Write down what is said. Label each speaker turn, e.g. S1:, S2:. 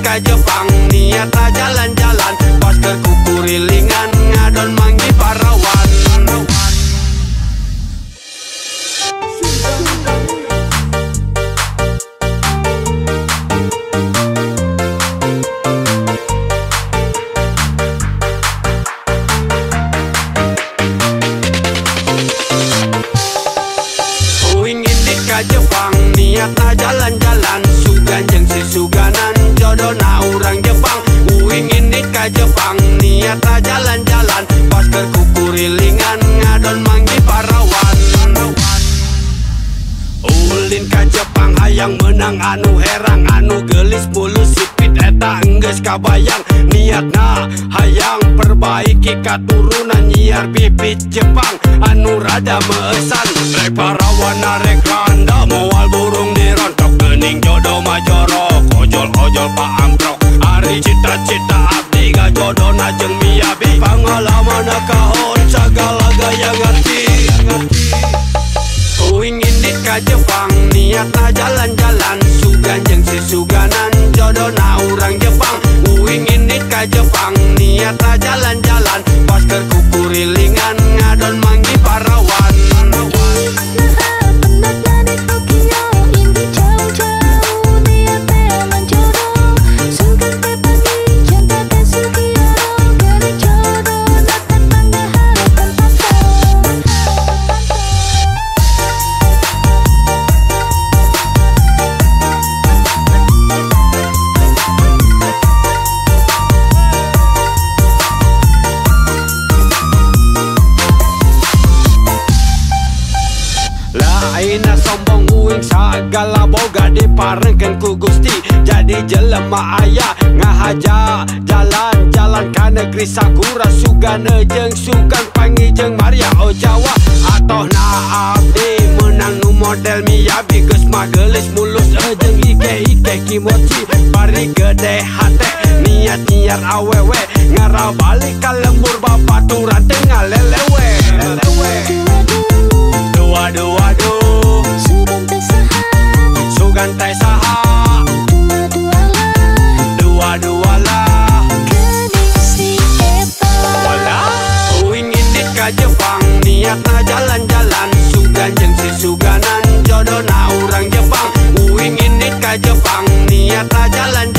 S1: ka Jepang, niatna jalan-jalan, pas keur kukurilingan ngadon manggi parawan. Ka Jepang, niatna jalan-jalan, sugan jeung si suganan, jodona urang Jepang. Uing ini ka Jepang, niatna jalan-jalan, pas keur kukurilingan ngadon manggi parawan. Ulin ka Jepang, hayang menang anu herang, anu gelis mulus sipit eta enggeus kabayang. Niatna hayang perbaiki katurunan, nyiar bibit Jepang anu rada meesan. Rek parawan rek randa, moal burung dirontok, geuning jodoh majorok, ojol-ojol paamprok. Ari cita-cita abdi ga jodona jeung miyabi, pangalaman kahon sagala gaya ngerti. Uing ini ka Jepang, niatna jalan-jalan, sugan jeung si suganan, jodona urang Jepang. Uing ini ka Jepang, niatna jalan-jalan, pas keur kukurilingan ngadon manggi parawan. Aina sombong uing sagala boga diparengkeun ku Gusti, jadi jelema aya ngahaja jalan-jalan ka negeri Sakura, sugana jeung sugan pangi jeung Maria Ojawa. Atohna abdi menang nu model miyabi, geus magelis mulus jeung ike-ike kimochi, bari gede hate niat nyiar awewe, ngarabalik ka lembur babaturan teu ngalelewe. Dua-dua-du, sugan teh saha, dua-dualah, uing ini ka Jepang, niatna jalan-jalan, sugan jeung si suganan, jodona urang Jepang. Uing ini ka Jepang, niatna jalan-jalan,